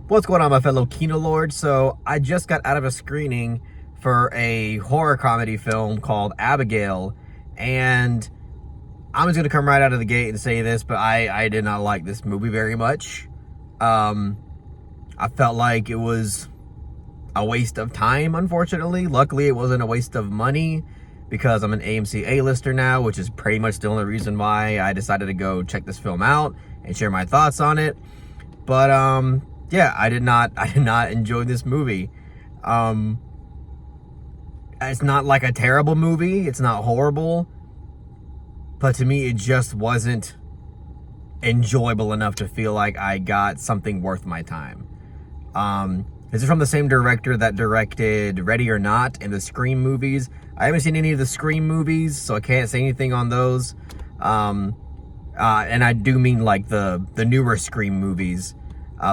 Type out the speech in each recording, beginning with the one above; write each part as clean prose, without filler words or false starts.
What's going on, my fellow Kino Lords? So I just got out of a screening for a horror comedy film called Abigail, and I'm just gonna come right out of the gate and say this, but I did not like this movie very much. I felt like it was a waste of time, unfortunately. Luckily, it wasn't a waste of money because I'm an AMC A-lister now, which is pretty much the only reason why I decided to go check this film out and share my thoughts on it. But yeah, I did not enjoy this movie. It's not like a terrible movie, it's not horrible, but to me it just wasn't enjoyable enough to feel like I got something worth my time. This is from the same director that directed Ready or Not and the Scream movies. I haven't seen any of the Scream movies, so I can't say anything on those. And I do mean like the newer Scream movies,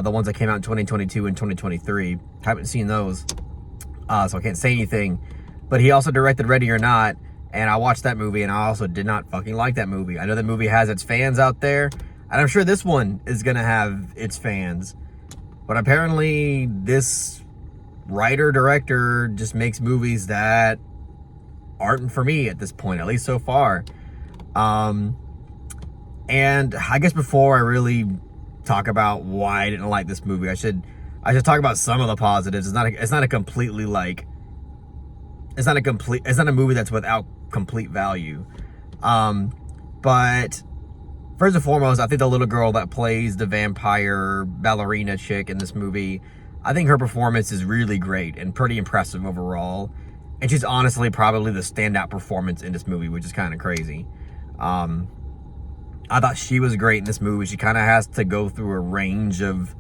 the ones that came out in 2022 and 2023. Haven't seen those, so I can't say anything. But he also directed Ready or Not, and I watched that movie, and I also did not fucking like that movie. I know that movie has its fans out there, and I'm sure this one is gonna have its fans. But apparently, this writer-director just makes movies that aren't for me at this point, at least so far. And I guess before I really talk about why I didn't like this movie, I should talk about some of the positives. It's not a completely like, it's not a movie that's without complete value. But first and foremost, I think the little girl that plays the vampire ballerina chick in this movie, I think her performance is really great and pretty impressive overall. And she's honestly probably the standout performance in this movie, which is kind of crazy. I thought she was great in this movie. She kind of has to go through a range of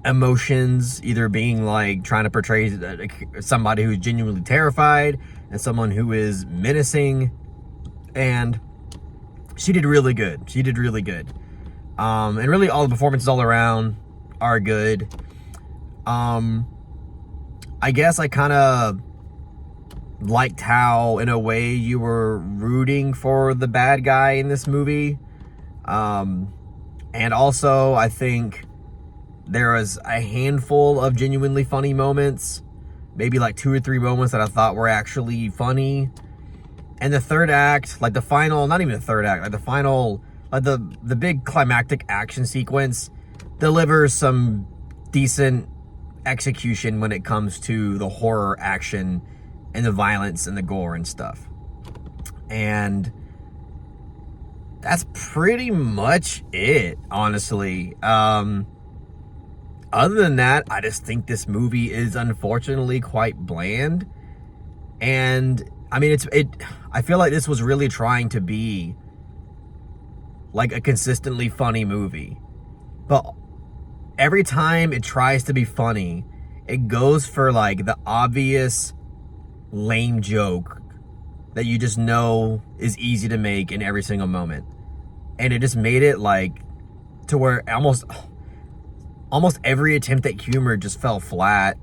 emotions, either being like trying to portray somebody who's genuinely terrified and someone who is menacing. And she did really good. She did really good. And really all the performances all around are good. I guess I kind of liked how, in a way, you were rooting for the bad guy in this movie. And also, I think there was a handful of genuinely funny moments. Maybe like 2 or 3 moments that I thought were actually funny. And the third act, like the final, not even the third act, like the final, like the big climactic action sequence delivers some decent execution when it comes to the horror action and the violence and the gore and stuff. And that's pretty much it, honestly. Other than that, I just think this movie is unfortunately quite bland. And I mean, I feel like this was really trying to be like a consistently funny movie. But every time it tries to be funny, it goes for like the obvious lame joke that you just know is easy to make in every single moment. And it just made it like to where almost every attempt at humor just fell flat,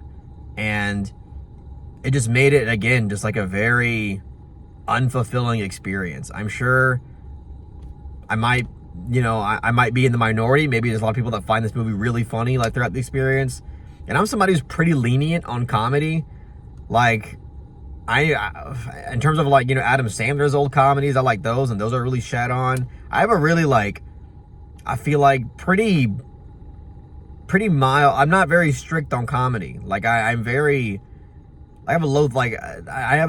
and it just made it, again, just like a very unfulfilling experience. I'm sure I might be in the minority. Maybe there's a lot of people that find this movie really funny like throughout the experience, and I'm somebody who's pretty lenient on comedy. Like, in terms of like, Adam Sandler's old comedies, I like those, and those are really shat on. I have a really I feel like pretty mild. I'm not very strict on comedy. Like I have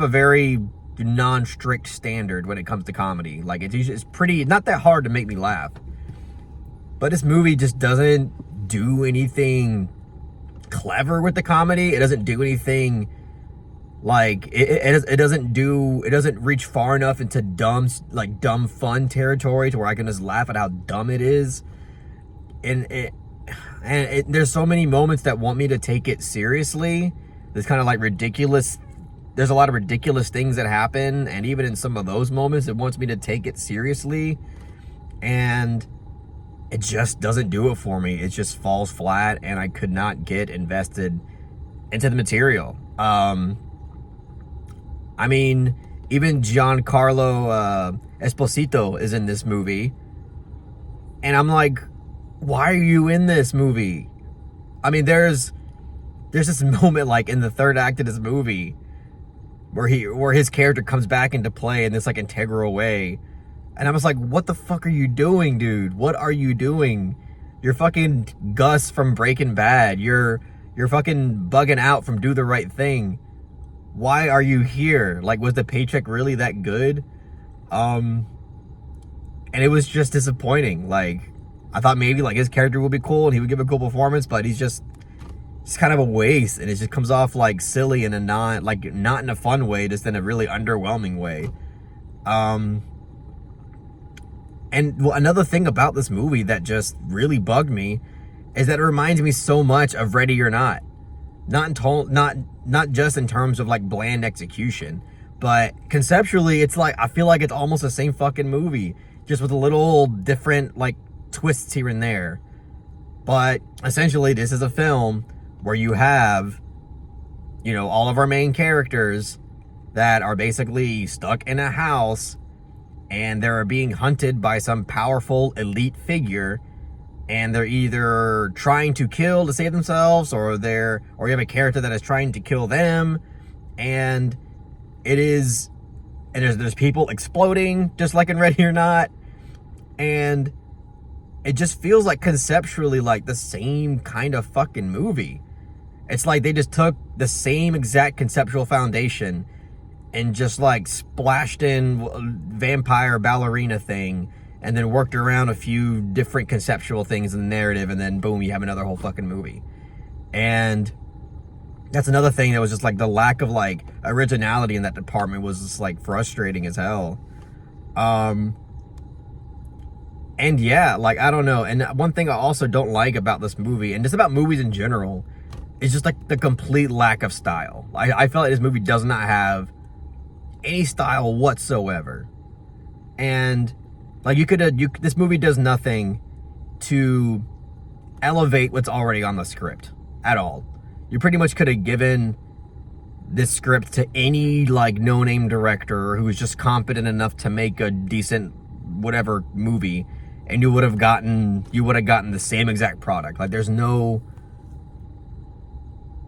a very non-strict standard when it comes to comedy. Like it's pretty, not that hard to make me laugh. But this movie just doesn't do anything clever with the comedy. It doesn't do anything like it doesn't reach far enough into dumb fun territory to where I can just laugh at how dumb it is. And there's so many moments that want me to take it seriously. There's kind of like ridiculous. There's a lot of ridiculous things that happen, and even in some of those moments, it wants me to take it seriously, and it just doesn't do it for me. It just falls flat, and I could not get invested into the material. I mean, even Giancarlo Esposito is in this movie, and I'm like, why are you in this movie? I mean, there's this moment like in the third act of this movie where his character comes back into play in this like integral way. And I was like, what the fuck are you doing, dude? What are you doing? You're fucking Gus from Breaking Bad. You're fucking bugging out from Do the Right Thing. Why are you here? Like, was the paycheck really that good? And it was just disappointing. Like, I thought maybe like his character would be cool and he would give a cool performance, but he's just kind of a waste, and it just comes off like silly in a not in a fun way, just in a really underwhelming way. And well, another thing about this movie that just really bugged me is that it reminds me so much of Ready or Not. Not just in terms of like bland execution, but conceptually it's like I feel like it's almost the same fucking movie, just with a little different like twists here and there. But essentially this is a film where you have, you know, all of our main characters that are basically stuck in a house and they're being hunted by some powerful elite figure, and they're either trying to kill to save themselves, or you have a character that is trying to kill them, and there's people exploding just like in Ready or Not, and it just feels like conceptually like the same kind of fucking movie. It's like they just took the same exact conceptual foundation and just like splashed in vampire ballerina thing and then worked around a few different conceptual things in the narrative, and then boom, you have another whole fucking movie. And that's another thing that was just like the lack of like originality in that department was just like frustrating as hell. And yeah, like, I don't know. And one thing I also don't like about this movie, and just about movies in general, is just like the complete lack of style. I feel like this movie does not have any style whatsoever. And like this movie does nothing to elevate what's already on the script at all. You pretty much could have given this script to any like no-name director who was just competent enough to make a decent whatever movie, and you would have gotten the same exact product. Like,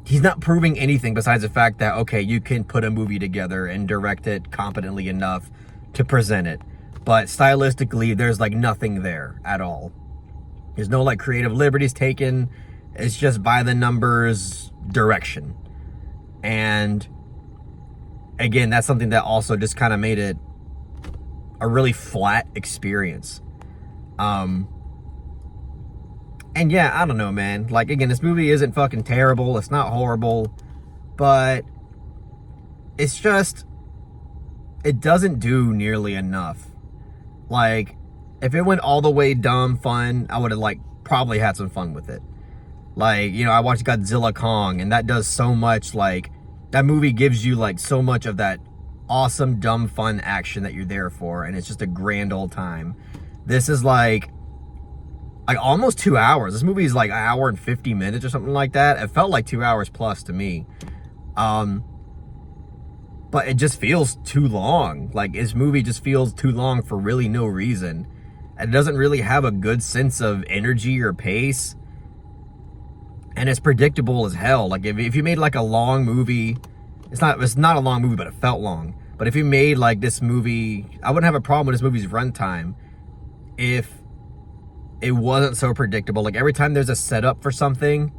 he's not proving anything besides the fact that, okay, you can put a movie together and direct it competently enough to present it. But stylistically, there's like nothing there at all. There's no like creative liberties taken. It's just by the numbers direction. And again, that's something that also just kind of made it a really flat experience. And yeah, I don't know, man. Like, again, this movie isn't fucking terrible. It's not horrible. But it's just, it doesn't do nearly enough. Like, if it went all the way dumb fun, I would have, like, probably had some fun with it. Like, you know, I watched Godzilla Kong, and that does so much, like, that movie gives you, like, so much of that awesome, dumb, fun action that you're there for, and it's just a grand old time. This is, like almost 2 hours. This movie is, like, an hour and 50 minutes or something like that. It felt like 2 hours plus to me. But it just feels too long. Like, this movie just feels too long for really no reason. And it doesn't really have a good sense of energy or pace. And it's predictable as hell. Like, if you made like a long movie, it's not a long movie, but it felt long. But if you made like this movie, I wouldn't have a problem with this movie's runtime if it wasn't so predictable. Like, every time there's a setup for something,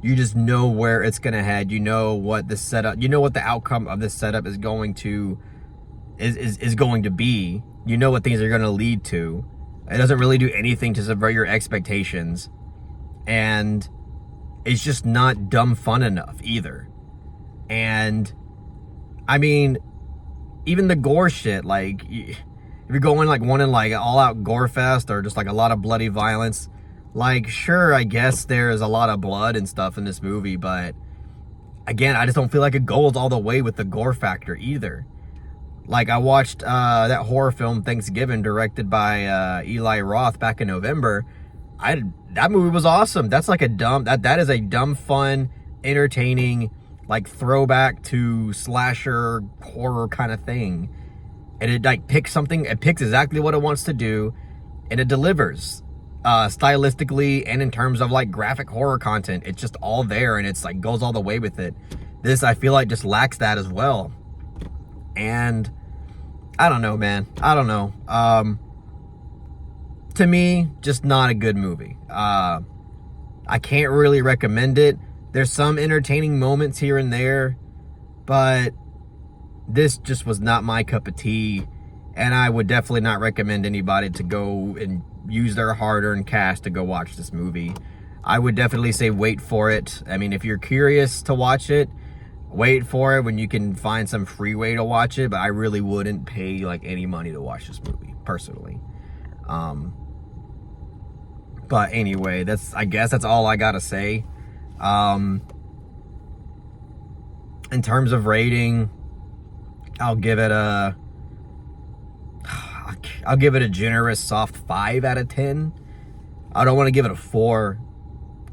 you just know where it's gonna head. You know what the setup, you know what the outcome of this setup is going to going to be. You know what things are gonna lead to. It doesn't really do anything to subvert your expectations. And it's just not dumb fun enough either. And I mean, even the gore shit, like, if you're going like wanting like all out gore fest or just like a lot of bloody violence, like, sure, I guess there's a lot of blood and stuff in this movie, but again, I just don't feel like it goes all the way with the gore factor either. Like, I watched that horror film Thanksgiving, directed by Eli Roth, back in November. That movie was awesome. That's like that is a dumb, fun, entertaining, like, throwback to slasher horror kind of thing. And it like picks exactly what it wants to do, and it delivers. stylistically and in terms of like graphic horror content. It's just all there, and it's like goes all the way with it. This, I feel like, just lacks that as well. And I don't know, man. I don't know. To me, just not a good movie. I can't really recommend it. There's some entertaining moments here and there, but this just was not my cup of tea, and I would definitely not recommend anybody to go and use their hard-earned cash to go watch this movie. I would definitely say wait for it. I mean, if you're curious to watch it, wait for it when you can find some free way to watch it, but I really wouldn't pay like any money to watch this movie, personally. But anyway, I guess that's all I gotta say. In terms of rating, I'll give it a generous soft 5 out of 10. I don't want to give it a 4.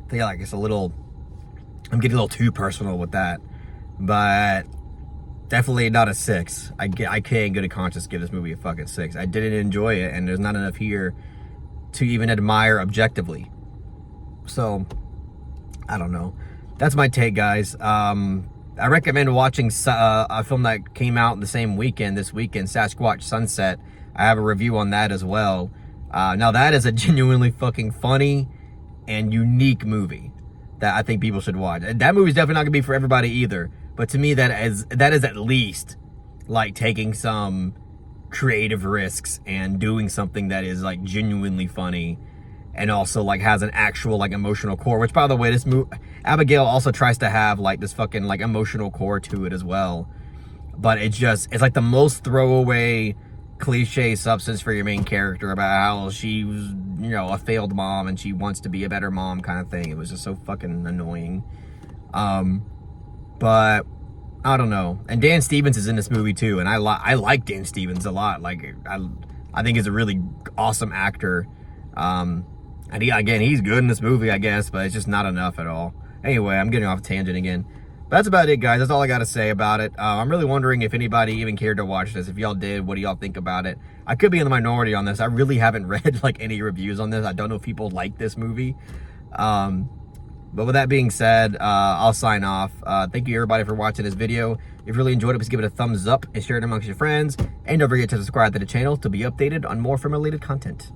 I feel like it's I'm getting a little too personal with that. But definitely not a 6. I can't in good conscience give this movie a fucking 6. I didn't enjoy it, and there's not enough here to even admire objectively. So, I don't know. That's my take, guys. I recommend watching a film that came out this weekend, Sasquatch Sunset. I have a review on that as well. Now, that is a genuinely fucking funny and unique movie that I think people should watch. That movie's definitely not gonna be for everybody either. But to me, that is at least like taking some creative risks and doing something that is like genuinely funny, and also like has an actual like emotional core. Which, by the way, this movie, Abigail also tries to have like this fucking like emotional core to it as well. But it's like the most throwaway cliche substance for your main character about how she was, you know, a failed mom and she wants to be a better mom kind of thing. It was just so fucking annoying. But I don't know. And Dan Stevens is in this movie too, and I like Dan Stevens a lot. Like I think he's a really awesome actor. And he's good in this movie, I guess, but it's just not enough at all. Anyway, I'm getting off a tangent again. But that's about it, guys. That's all I got to say about it. I'm really wondering if anybody even cared to watch this. If y'all did, what do y'all think about it? I could be in the minority on this. I really haven't read like any reviews on this. I don't know if people like this movie. But with that being said, I'll sign off. Thank you, everybody, for watching this video. If you really enjoyed it, please give it a thumbs up and share it amongst your friends. And don't forget to subscribe to the channel to be updated on more film-related content.